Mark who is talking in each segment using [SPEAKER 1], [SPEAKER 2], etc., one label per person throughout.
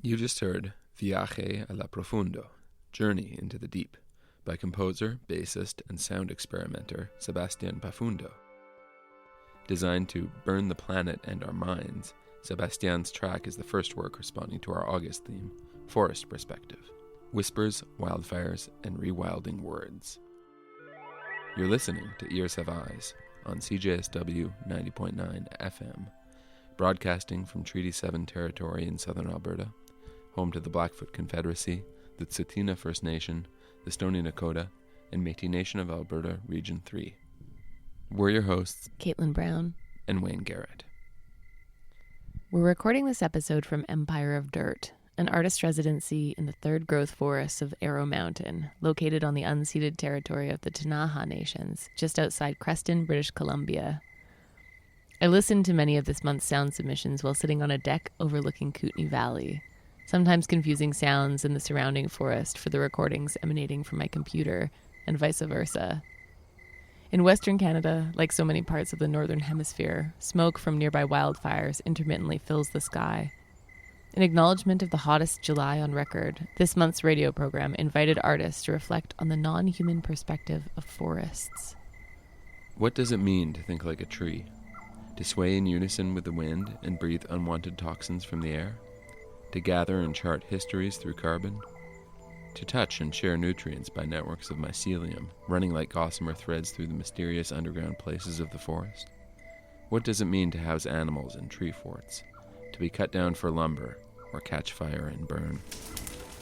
[SPEAKER 1] You just heard Viaje a la Profundo, Journey into the Deep, by composer, bassist, and sound experimenter Sebastian Pafundo. Designed to burn the planet and our minds, Sebastian's track is the first work responding to our August theme, Forest Perspective, Whispers, Wildfires, and Rewilding Words. You're listening to Ears Have Eyes on CJSW 90.9 FM, broadcasting from Treaty 7 territory in southern Alberta, home to the Blackfoot Confederacy, the Tsuut'ina First Nation, the Stoney Nakoda, and Métis Nation of Alberta, Region 3. We're your hosts,
[SPEAKER 2] Caitlin Brown
[SPEAKER 1] and Wayne Garrett.
[SPEAKER 2] We're recording this episode from Empire of Dirt, an artist residency in the third growth forests of Arrow Mountain, located on the unceded territory of the Ktunaxa Nations, just outside Creston, British Columbia. I listened to many of this month's sound submissions while sitting on a deck overlooking Kootenay Valley, sometimes confusing sounds in the surrounding forest for the recordings emanating from my computer, and vice versa. In Western Canada, like so many parts of the Northern Hemisphere, smoke from nearby wildfires intermittently fills the sky. In acknowledgement of the hottest July on record, this month's radio program invited artists to reflect on the non-human perspective of forests.
[SPEAKER 1] What does it mean to think like a tree? To sway in unison with the wind and breathe unwanted toxins from the air? To gather and chart histories through carbon? To touch and share nutrients by networks of mycelium running like gossamer threads through the mysterious underground places of the forest? What does it mean to house animals in tree forts? To be cut down for lumber or catch fire and burn?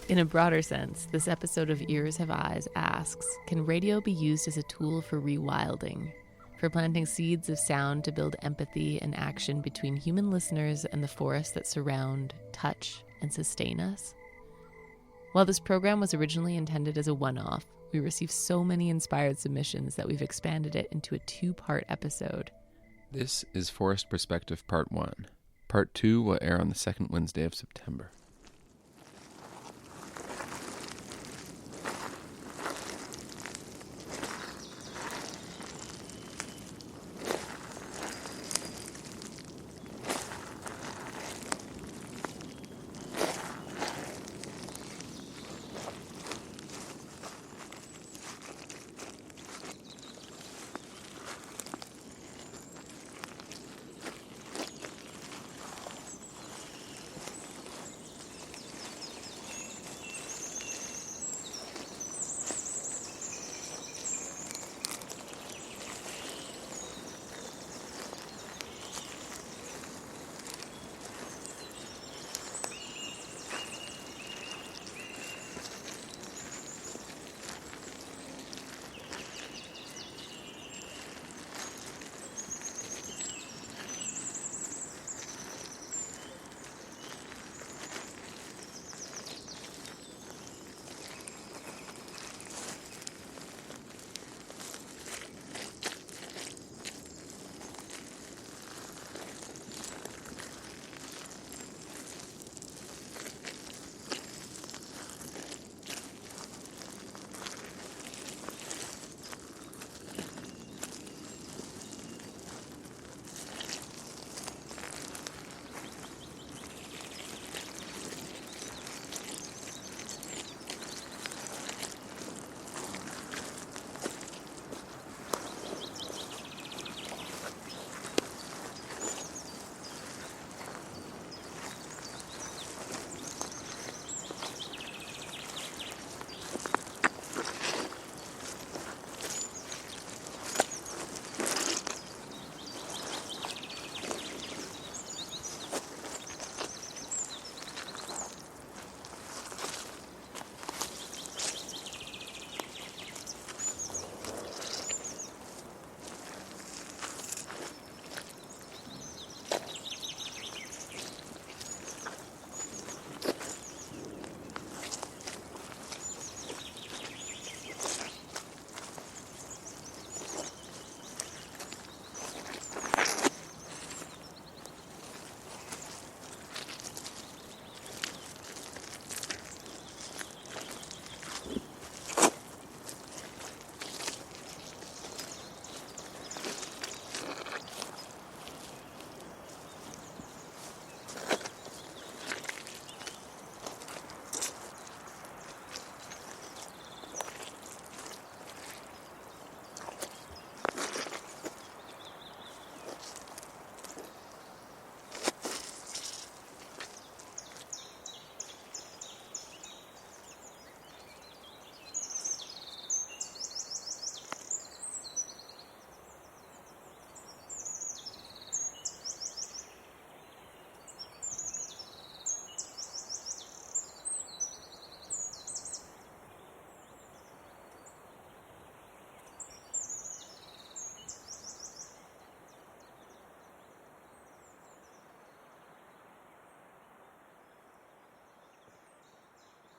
[SPEAKER 2] In a broader sense, this episode of Ears Have Eyes asks, can radio be used as a tool for rewilding? For planting seeds of sound to build empathy and action between human listeners and the forests that surround, touch, and sustain us? While this program was originally intended as a one-off, we received so many inspired submissions that we've expanded it into a two-part episode.
[SPEAKER 1] This is Forest Perspective Part 1. Part 2 will air on the second Wednesday of September.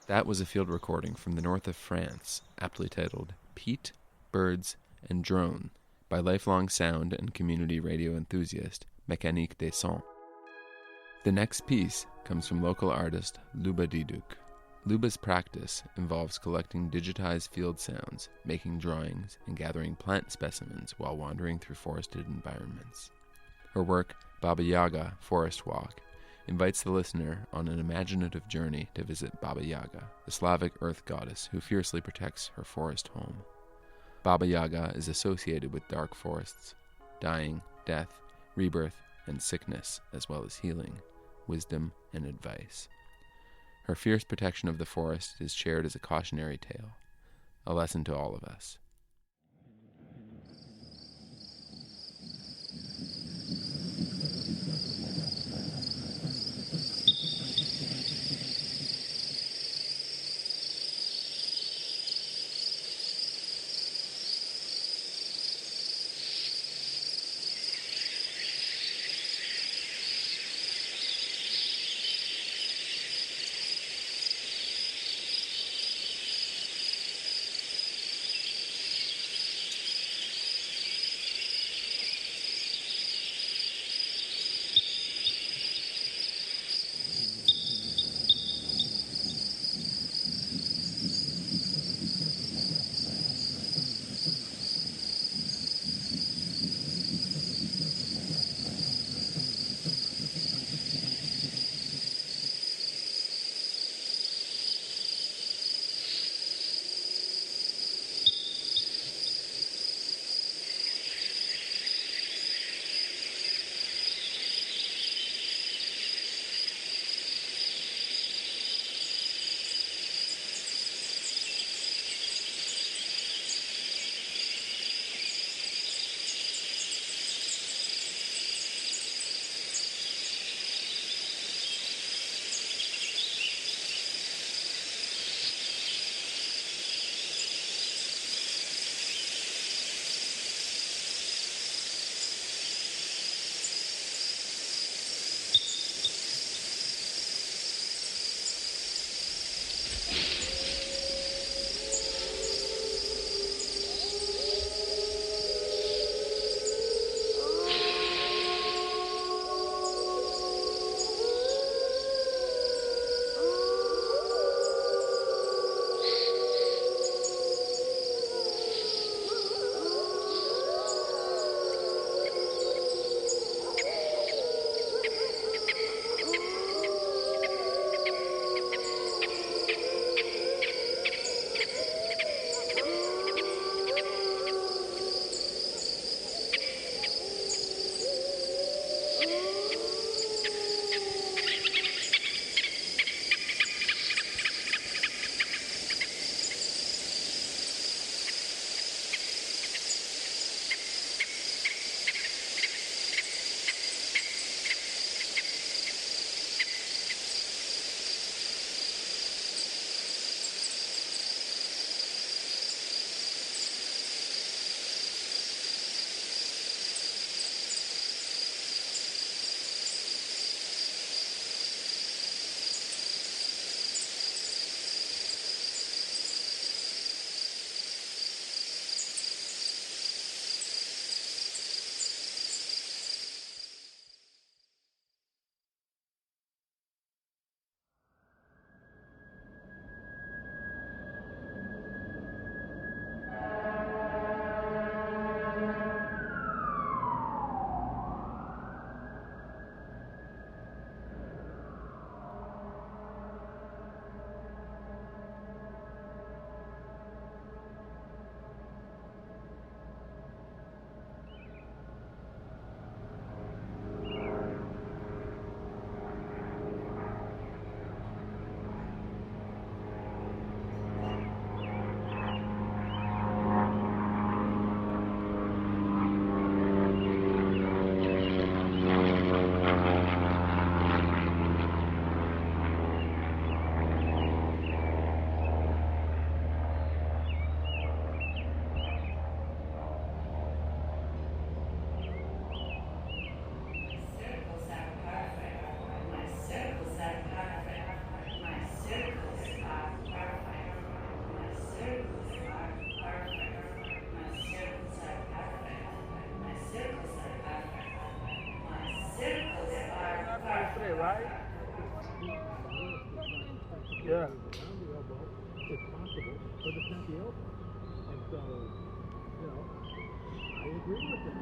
[SPEAKER 1] That was a field recording from the north of France, aptly titled Peat, Birds, and Drone by lifelong sound and community radio enthusiast Mécanique des Sons. The next piece comes from local artist Luba Diduk. Luba's practice involves collecting digitized field sounds, making drawings, and gathering plant specimens while wandering through forested environments. Her work, Baba Yaga Forest Walk, invites the listener on an imaginative journey to visit Baba Yaga, the Slavic earth goddess who fiercely protects her forest home. Baba Yaga is associated with dark forests, dying, death, rebirth, and sickness, as well as healing, wisdom, and advice. Her fierce protection of the forest is shared as a cautionary tale, a lesson to all of us.
[SPEAKER 3] say, right? Yeah.
[SPEAKER 4] It's possible, but it's not the open. And so, you know, I agree with them.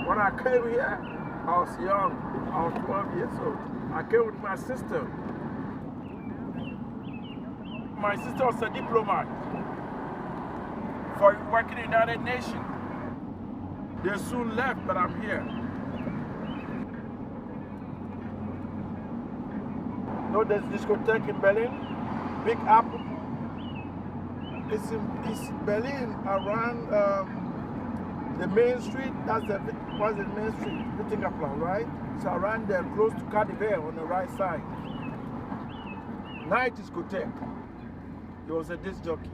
[SPEAKER 3] When I came here, I was young. I was 12 years old. I came with my sister. My sister was a diplomat for working in the United Nations. They soon left, but I'm here. No, there's discotheque in Berlin, Big Apple. It's in Berlin around the main street. That's what's the main street? Wittingaplan, right? It's around there, close to Cardiff on the right side. Night discotheque. He was a disc jockey.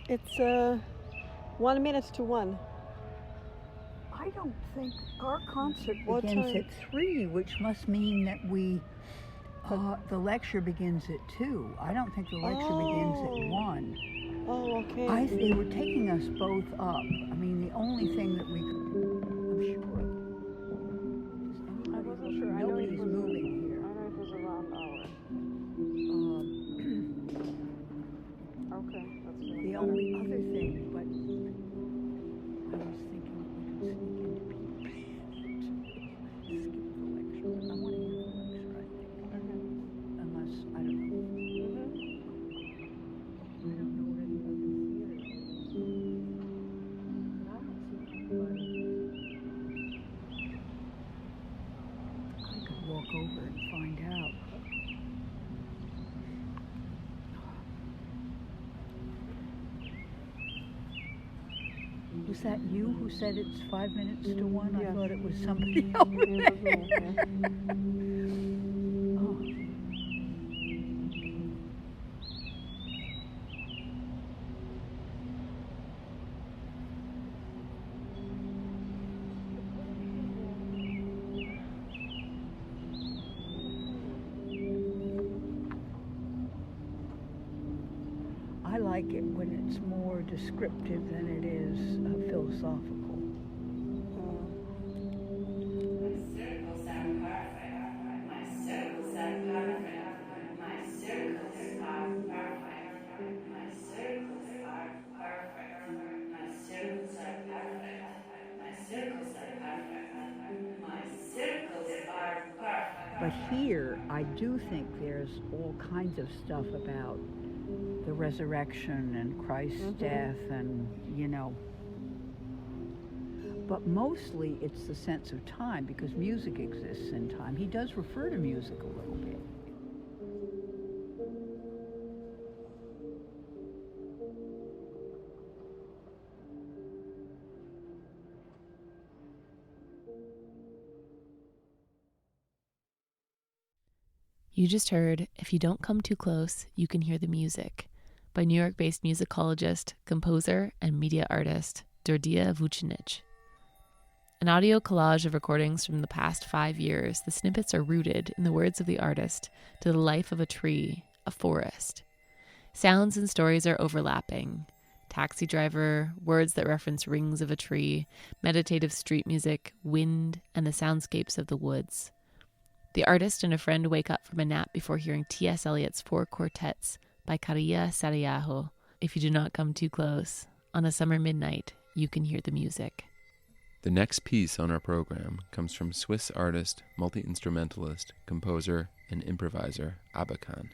[SPEAKER 5] It's 1 minute to 1.
[SPEAKER 6] I don't think our concert
[SPEAKER 5] What
[SPEAKER 6] begins
[SPEAKER 5] time?
[SPEAKER 6] at 3, which must mean that the lecture begins at 2. I don't think the lecture begins at 1.
[SPEAKER 5] Oh, okay.
[SPEAKER 6] They were taking us both up. I mean, the only thing that we could, I'm sure.
[SPEAKER 5] I wasn't sure. I know
[SPEAKER 6] Nobody's moving here.
[SPEAKER 5] I know it was around hour. Okay, that's
[SPEAKER 6] The only other thing, but I was thinking we could sneak into people. Skip the lecture. I want to hear the lecture, I think. Unless, I don't know. I don't know where the other theater is. I don't see anybody. I could walk over and find out. Was that you who said it's 5 minutes to 1?
[SPEAKER 5] Yeah.
[SPEAKER 6] I thought it was somebody else. Oh. I like it when it's more descriptive than it is philosophical.
[SPEAKER 7] My circles are perfect. My circles are perfect. My circles are perfect. My circles are perfect. My circles are perfect. My circles are perfect. My circles are perfect.
[SPEAKER 6] But here, I do think there's all kinds of stuff about the resurrection and Christ's death and, you know. But mostly it's the sense of time, because music exists in time. He does refer to music a little bit.
[SPEAKER 2] You just heard If You Don't Come Too Close, You Can Hear the Music by New York-based musicologist, composer, and media artist Dordia Vucinic. An audio collage of recordings from the past 5 years, the snippets are rooted, in the words of the artist, to the life of a tree, a forest. Sounds and stories are overlapping. Taxi driver, words that reference rings of a tree, meditative street music, wind, and the soundscapes of the woods. The artist and a friend wake up from a nap before hearing T.S. Eliot's 4 quartets by Carilla Sarayaho. If you do not come too close, on a summer midnight, you can hear the music.
[SPEAKER 1] The next piece on our program comes from Swiss artist, multi-instrumentalist, composer, and improviser Abakan.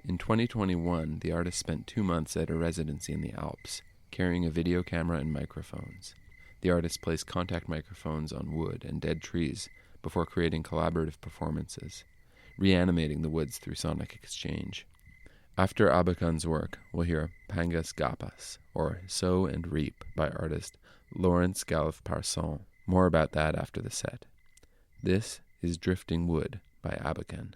[SPEAKER 1] In 2021, the artist spent 2 months at a residency in the Alps, carrying a video camera and microphones. The artist placed contact microphones on wood and dead trees before creating collaborative performances, reanimating the woods through sonic exchange. After Abakan's work, we'll hear Pangas Gapas, or Sow and Reap, by artist Laurence Galve-Parson. More about that after the set. This is Drifting Wood by Abakan.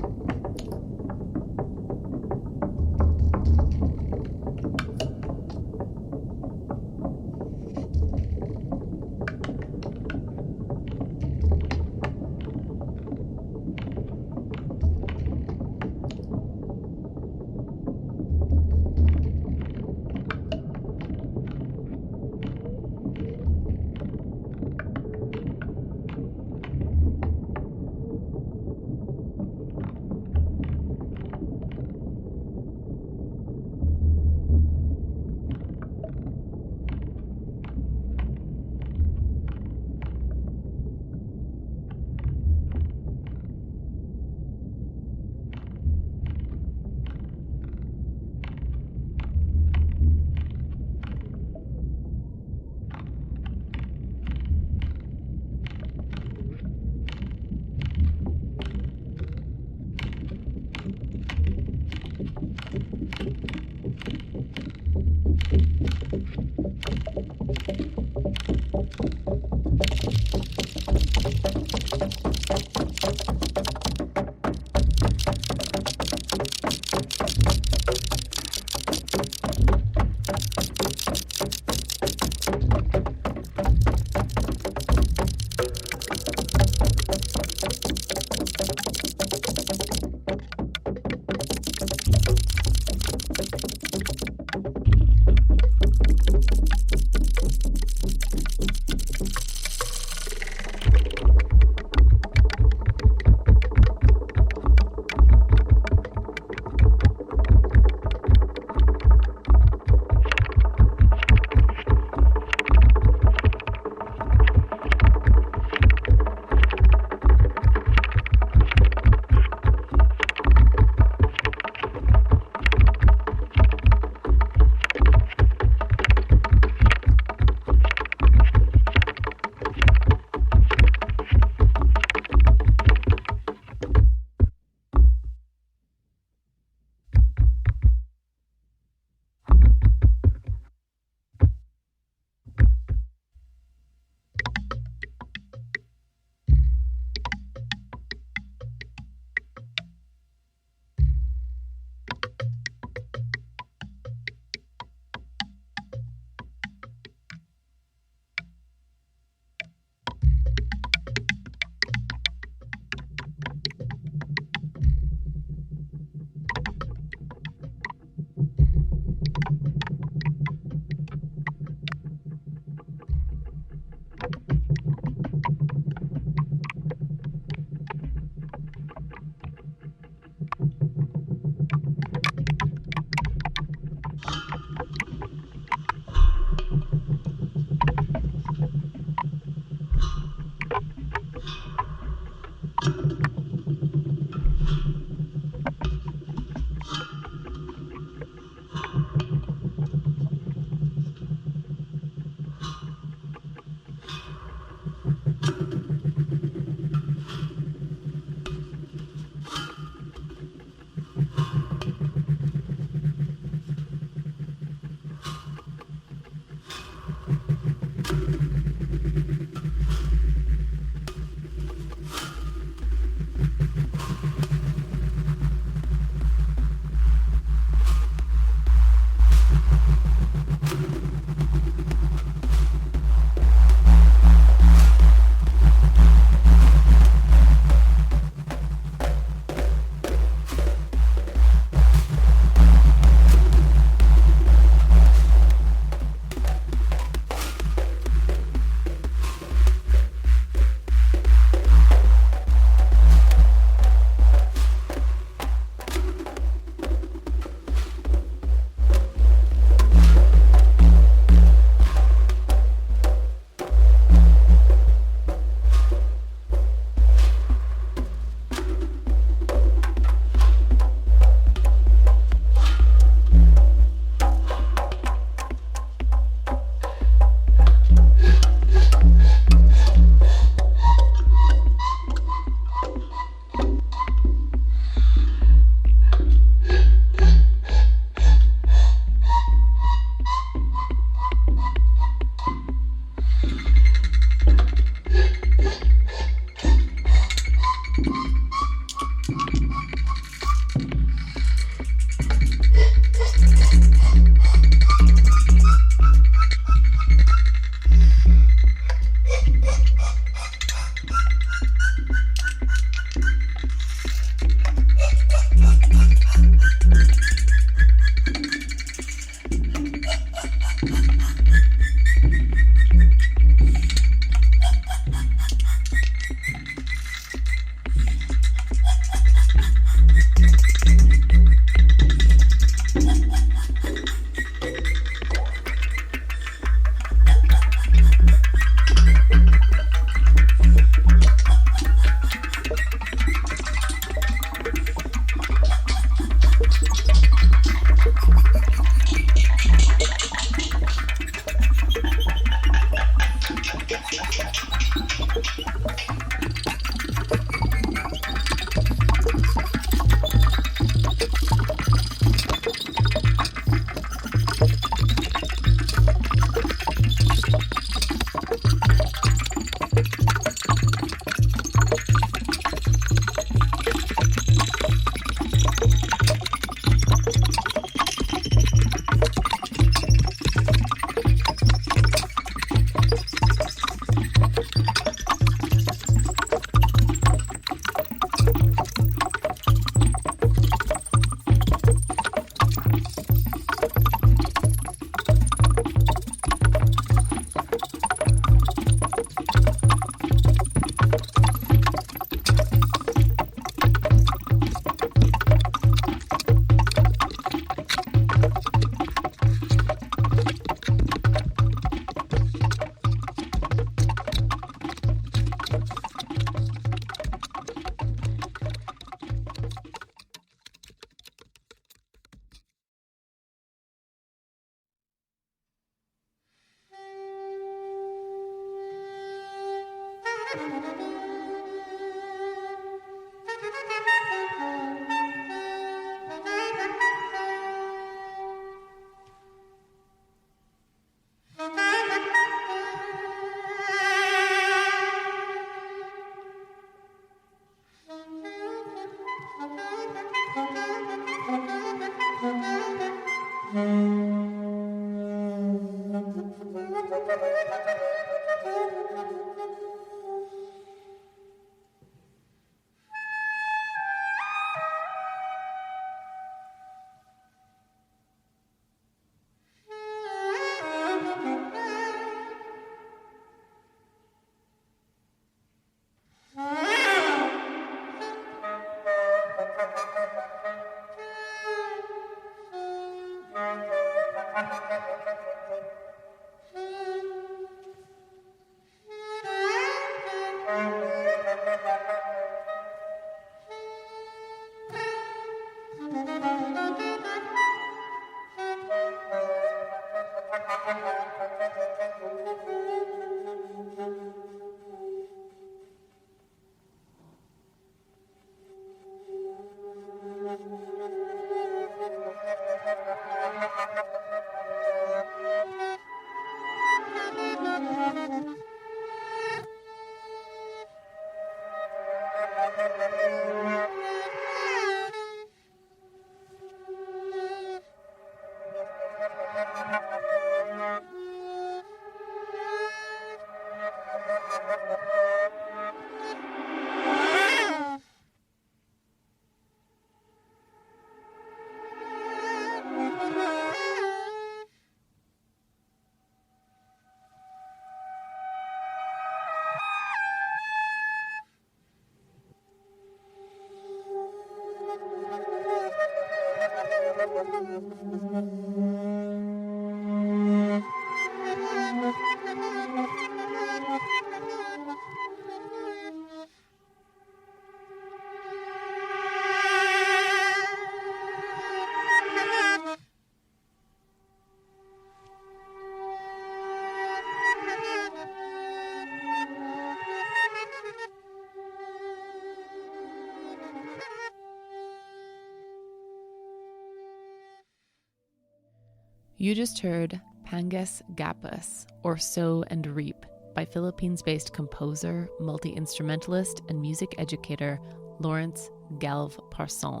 [SPEAKER 2] You just heard Pangas Gapus, or Sow and Reap, by Philippines-based composer, multi-instrumentalist, and music educator Lawrence Galve Parson.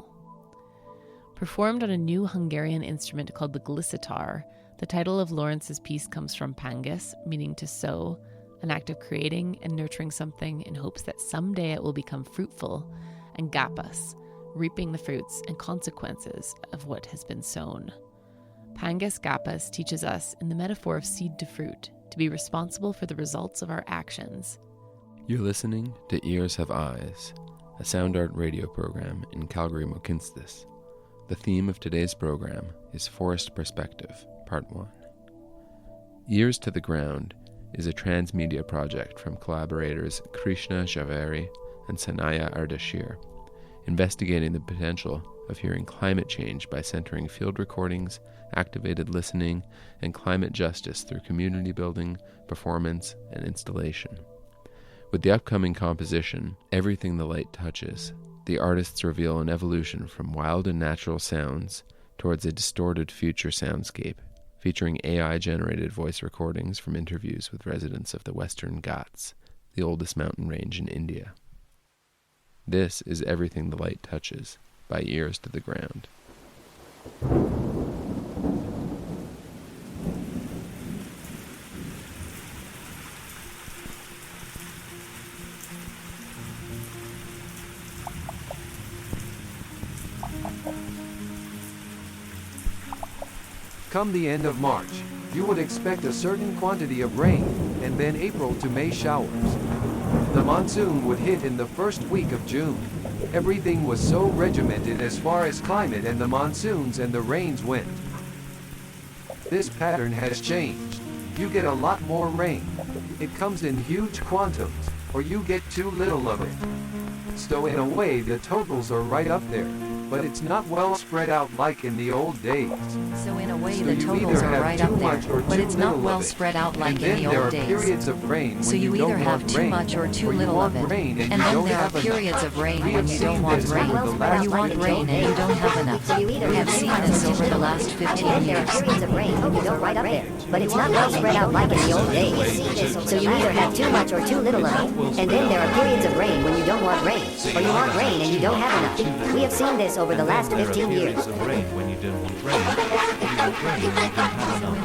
[SPEAKER 2] Performed on a new Hungarian instrument called the glissetar, the title of Lawrence's piece comes from pangas, meaning to sow, an act of creating and nurturing something in hopes that someday it will become fruitful, and gapus, reaping the fruits and consequences of what has been sown. Pangas Gapus teaches us, in the metaphor of seed to fruit, to be responsible for the results of our actions.
[SPEAKER 1] You're listening to Ears Have Eyes, a sound art radio program in Calgary, Mohkinstsis. The theme of today's program is Forest Perspective, Part 1. Ears to the Ground is a transmedia project from collaborators Krishna Javeri and Sanaya Ardashir, investigating the potential of hearing climate change by centering field recordings, activated listening, and climate justice through community building, performance, and installation. With the upcoming composition, Everything the Light Touches, the artists reveal an evolution from wild and natural sounds towards a distorted future soundscape, featuring AI-generated voice recordings from interviews with residents of the Western Ghats, the oldest mountain range in India. This is Everything the Light Touches, by Ears to the Ground.
[SPEAKER 8] Come the end of March, you would expect a certain quantity of rain, and then April to May showers. The monsoon would hit in the first week of June. Everything was so regimented as far as climate and the monsoons and the rains went. This pattern has changed. You get a lot more rain. It comes in huge quantums, or you get too little of it. So in a way the totals are right up there, but it's not well spread out like in the old days.
[SPEAKER 9] So in a way
[SPEAKER 8] So
[SPEAKER 9] the
[SPEAKER 8] you
[SPEAKER 9] totals
[SPEAKER 8] either
[SPEAKER 9] are
[SPEAKER 8] have
[SPEAKER 9] right
[SPEAKER 8] too
[SPEAKER 9] up there,
[SPEAKER 8] much or
[SPEAKER 9] but
[SPEAKER 8] too
[SPEAKER 9] it's not
[SPEAKER 8] little
[SPEAKER 9] well
[SPEAKER 8] of it.
[SPEAKER 9] spread out like
[SPEAKER 8] And then
[SPEAKER 9] in the
[SPEAKER 8] there
[SPEAKER 9] old
[SPEAKER 8] are
[SPEAKER 9] days.
[SPEAKER 8] periods of rain
[SPEAKER 9] So
[SPEAKER 8] when
[SPEAKER 9] you
[SPEAKER 8] don't
[SPEAKER 9] either have
[SPEAKER 8] want
[SPEAKER 9] too
[SPEAKER 8] rain,
[SPEAKER 9] much or too
[SPEAKER 8] you
[SPEAKER 9] little
[SPEAKER 8] want
[SPEAKER 9] of it.
[SPEAKER 8] rain
[SPEAKER 9] And
[SPEAKER 8] you
[SPEAKER 9] then
[SPEAKER 8] don't
[SPEAKER 9] there are
[SPEAKER 8] have enough.
[SPEAKER 9] periods of rain
[SPEAKER 8] We
[SPEAKER 9] when
[SPEAKER 8] have
[SPEAKER 9] you
[SPEAKER 8] seen
[SPEAKER 9] don't want
[SPEAKER 8] this
[SPEAKER 9] rain,
[SPEAKER 8] over the
[SPEAKER 9] or
[SPEAKER 8] last
[SPEAKER 9] you want
[SPEAKER 8] 15
[SPEAKER 9] rain and you don't have enough.
[SPEAKER 5] So you either
[SPEAKER 9] We
[SPEAKER 5] have
[SPEAKER 9] have
[SPEAKER 5] too
[SPEAKER 9] seen
[SPEAKER 5] much
[SPEAKER 9] this
[SPEAKER 5] or
[SPEAKER 9] over
[SPEAKER 5] too
[SPEAKER 9] the
[SPEAKER 5] little.
[SPEAKER 9] last
[SPEAKER 5] And
[SPEAKER 9] 15
[SPEAKER 5] then there are
[SPEAKER 9] years.
[SPEAKER 5] periods of rain when you don't want rain, but it's not well spread out like in the old days. So you either have too much or too little of it, and then there are periods of rain when you don't want rain, or you want rain and you don't have enough. We have seen this over the last 15 years.
[SPEAKER 9] So in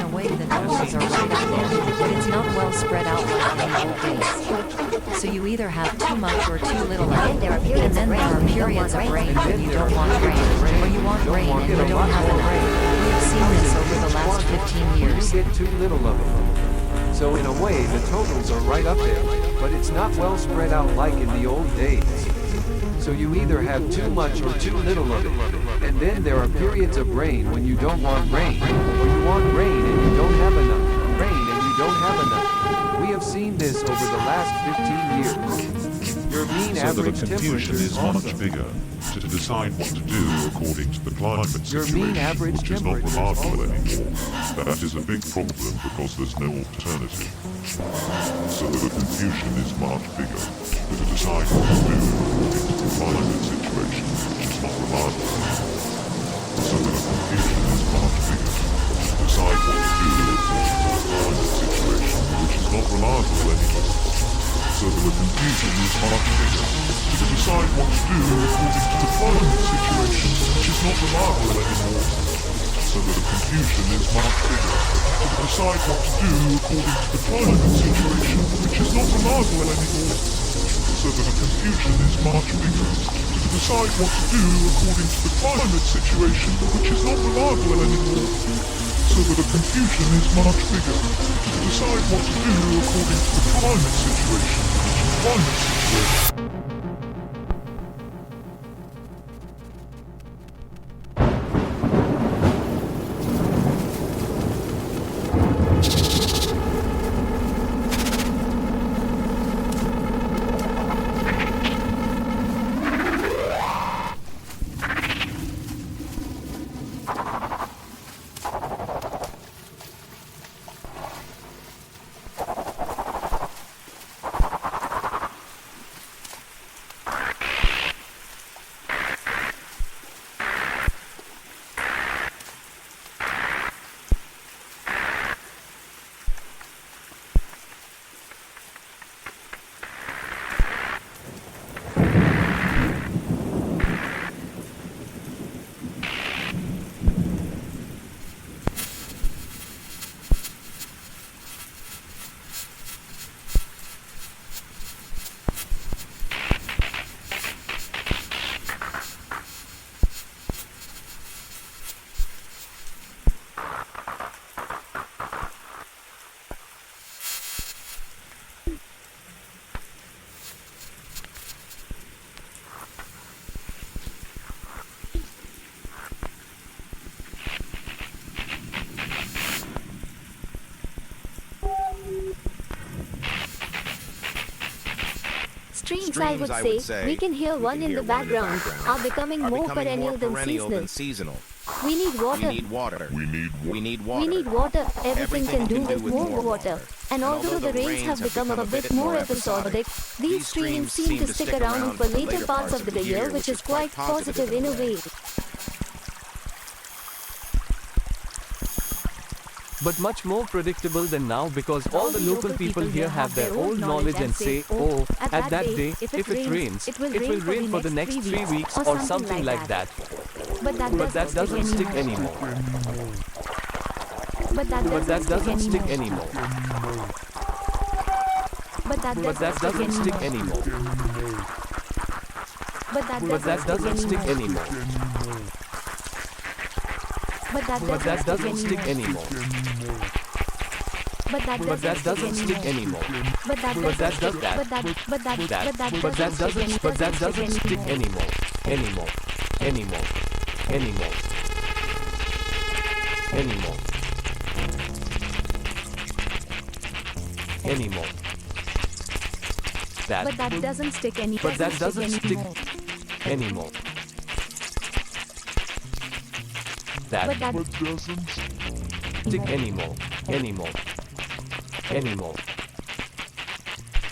[SPEAKER 9] a way the totals are right up there, but it's not well spread out like in the old days. So you either have too much or too little of it, and then there are periods of rain when you don't want rain, or you want rain and you don't have enough. We have seen this over the last 15 years.
[SPEAKER 8] You get too little of it. So in a way the totals are right up there, but it's not well spread out like in the old days. So you either have too much or too little of it, and then there are periods of rain when you don't want rain, or you want rain and you don't have enough. Rain and you don't have enough. We have seen this over the last 15 years. Your mean
[SPEAKER 10] so that the
[SPEAKER 8] average
[SPEAKER 10] confusion
[SPEAKER 8] temperature
[SPEAKER 10] is much bigger to decide what to do according to the climate
[SPEAKER 8] Your
[SPEAKER 10] situation,
[SPEAKER 8] mean average
[SPEAKER 10] which is not
[SPEAKER 8] temperature
[SPEAKER 10] reliable anymore. That is a big problem because there's no alternative. So that the confusion is much bigger to decide what to do according to the climate situation, which is not reliable anymore. So that the confusion is much bigger to decide what to do according to the climate situation, which is not reliable anymore. So that the confusion is much bigger to decide what to do according to the climate situation, which is not reliable anymore. So that the confusion is much bigger to decide what to do according to the climate situation, which is not reliable anymore. So that the confusion is much bigger to decide what to do according to the climate situation, which is not reliable anymore. So that the confusion is much bigger to decide what to do according to the climate situation, which is climate situation.
[SPEAKER 11] Streams, I would say, we can hear one in the background, are becoming more perennial than seasonal. We need water.
[SPEAKER 10] We need water.
[SPEAKER 11] We need water. Everything can do with more water. And although the rains have become a bit more episodic, these streams seem to stick around for later parts of the year, which is quite positive in a way.
[SPEAKER 12] But much more predictable than now because all the local people here have their old knowledge and say, oh, at that day, if it rains, it will rain for the next 3 weeks or something like that.
[SPEAKER 11] But
[SPEAKER 12] that doesn't stick anymore.
[SPEAKER 11] But that doesn't stick
[SPEAKER 12] anymore.
[SPEAKER 11] But
[SPEAKER 12] that doesn't stick anymore.
[SPEAKER 11] But
[SPEAKER 12] that doesn't stick anymore.
[SPEAKER 11] But that doesn't stick anymore.
[SPEAKER 12] But that doesn't stick anymore.
[SPEAKER 11] But that
[SPEAKER 12] doesn't stick anymore. Anymore.
[SPEAKER 11] But that doesn't stick anymore.
[SPEAKER 12] But that doesn't stick anymore.
[SPEAKER 11] But that
[SPEAKER 12] doesn't stick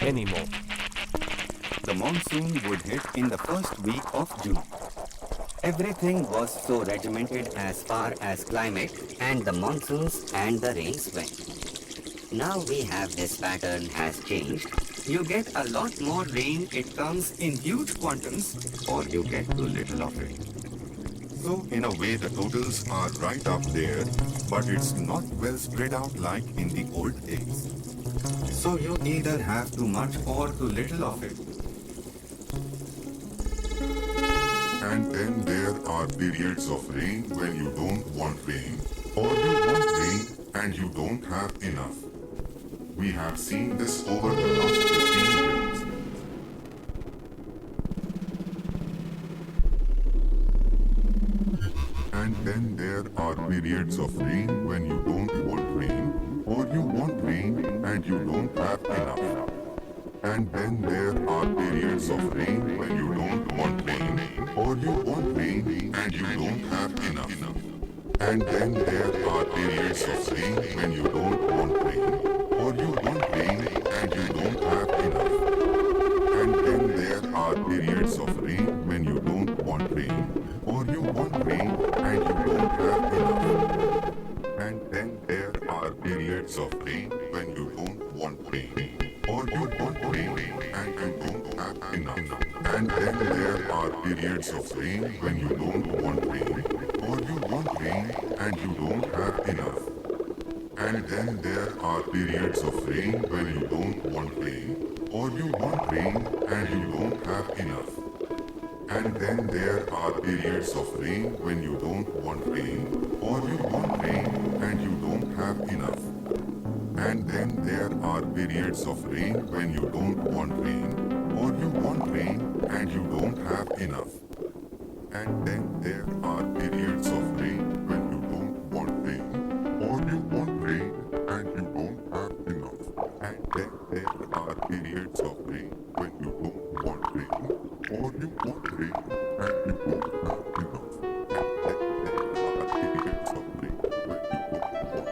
[SPEAKER 12] anymore.
[SPEAKER 13] The monsoon would hit in the first week of June. Everything was so regimented as far as climate and the monsoons and the rains went. Now we have this pattern has changed. You get a lot more rain, it comes in huge quantums, or you get too little of it.
[SPEAKER 14] So in a way the totals are right up there, but it's not well spread out like in the old days.
[SPEAKER 13] So you either have too much or too little of it.
[SPEAKER 14] And then there are periods of rain when you don't want rain, or you want rain and you don't have enough. We have seen this over the last 15 years. And then there are periods of rain when you don't want rain, or you want rain and you don't have enough. And then there are periods of rain when you don't want rain, or you want rain and you don't have enough. And then there are periods of rain when you don't want rain, or you want rain and you don't have enough. And then there are periods of rain when you don't want rain, or you want rain and you don't have enough. And then there are periods of rain when you don't want rain, or you want rain and you don't have enough. And then there are periods of rain when you don't want rain, or you want rain and you don't have enough. And then there are periods of rain when you don't want rain, or you want rain and you don't have enough. And then there are periods of rain when you don't want rain, or you want rain and you don't have enough. And then there are periods of rain when you don't want rain, or you want rain and you don't have enough. And then there are periods of rain when you don't want rain, or you want rain and you don't have enough. And then there are periods of rain when you don't want rain, or you want rain and you don't have enough. And then there are periods of rain when you don't want rain.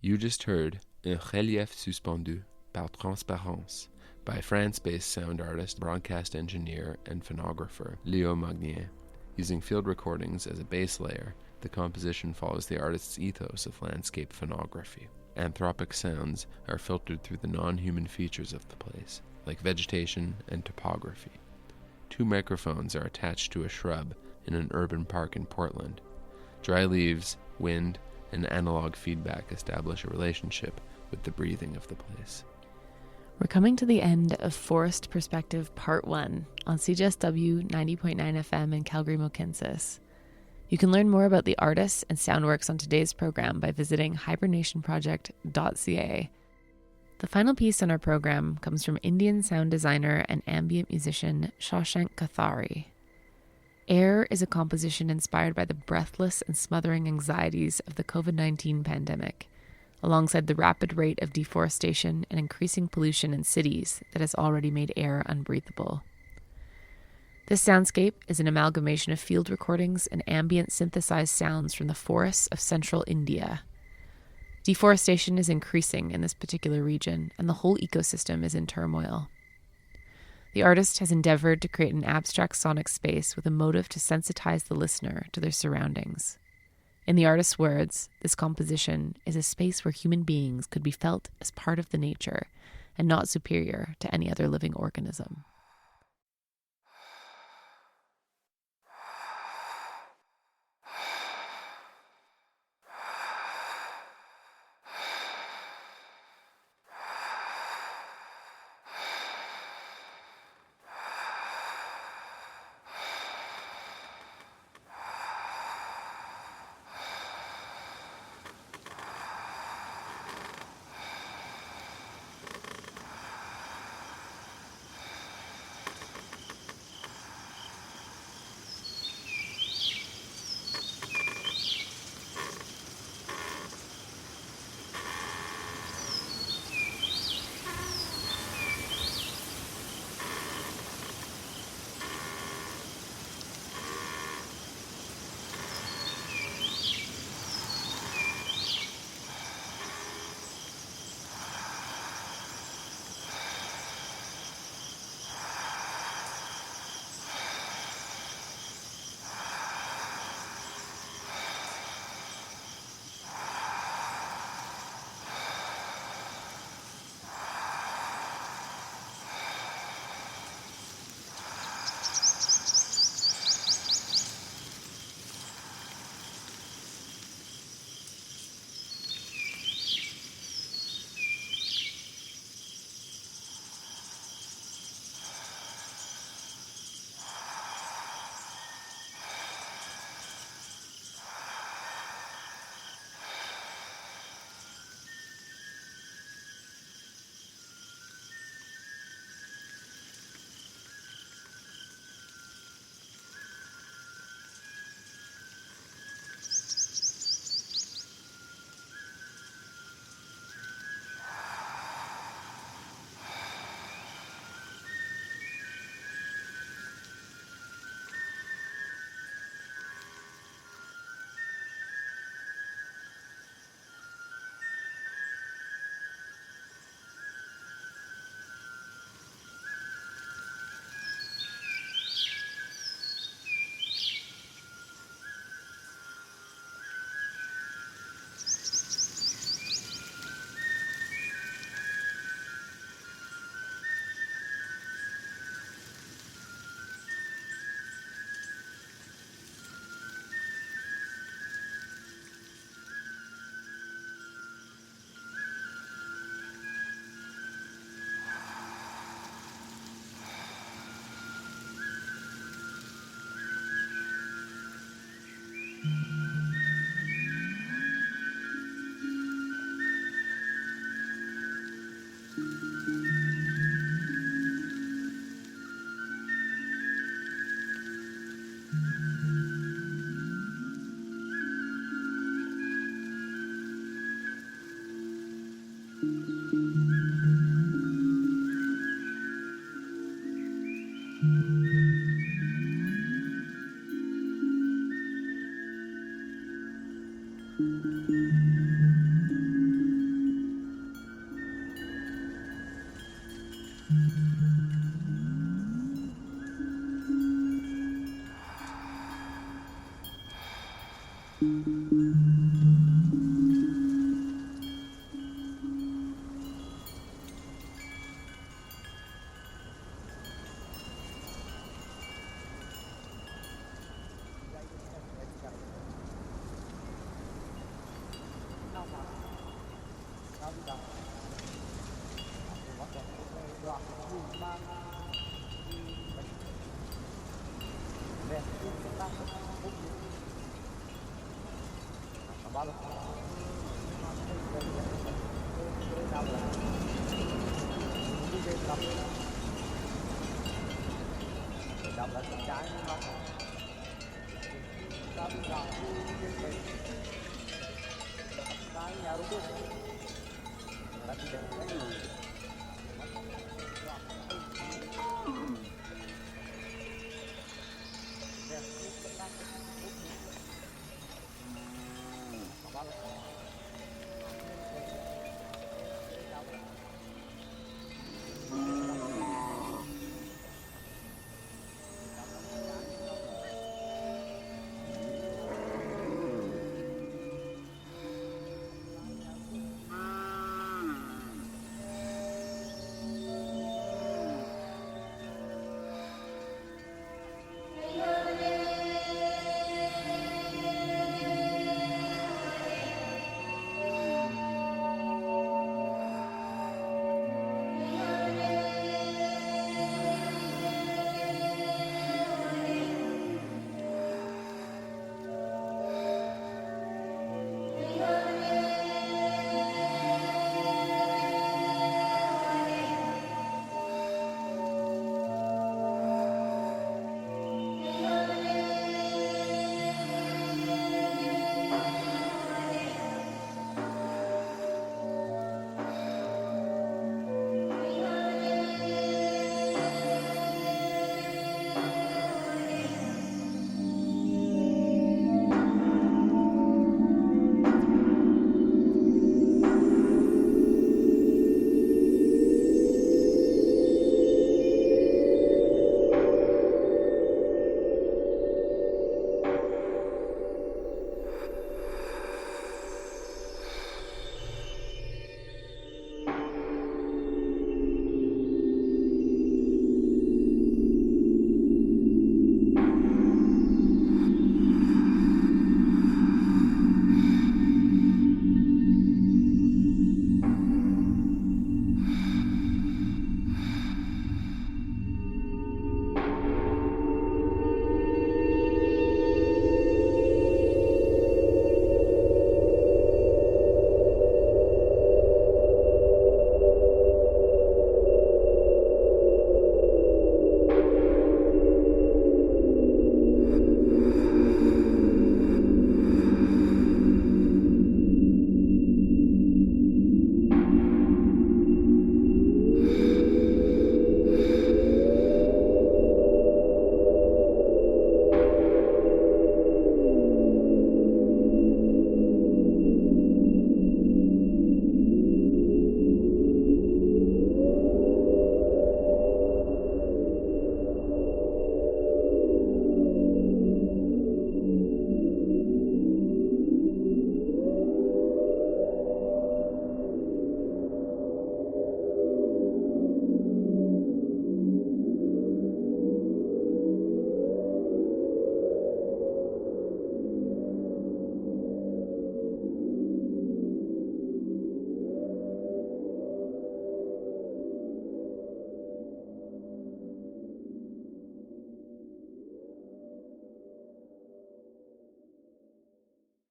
[SPEAKER 1] You just heard Un relief suspendu par transparence by France-based sound artist, broadcast engineer, and phonographer Léo Magnier. Using field recordings as a base layer, the composition follows the artist's ethos of landscape phonography. Anthropic sounds are filtered through the non-human features of the place, like vegetation and topography. 2 microphones are attached to a shrub in an urban park in Portland. Dry leaves, wind, and analog feedback establish a relationship with the breathing of the place.
[SPEAKER 2] We're coming to the end of Forest Perspective Part 1 on CJSW 90.9 FM in Calgary-Mohkinstsis. You can learn more about the artists and soundworks on today's program by visiting hibernationproject.ca. The final piece on our program comes from Indian sound designer and ambient musician Shashank Kathari. Air is a composition inspired by the breathless and smothering anxieties of the COVID-19 pandemic, alongside the rapid rate of deforestation and increasing pollution in cities that has already made air unbreathable. This soundscape is an amalgamation of field recordings and ambient synthesized sounds from the forests of central India. Deforestation is increasing in this particular region, and the whole ecosystem is in turmoil. The artist has endeavored to create an abstract sonic space with a motive to sensitize the listener to their surroundings. In the artist's words, this composition is a space where human beings could be felt as part of the nature and not superior to any other living organism.
[SPEAKER 4] Vâng.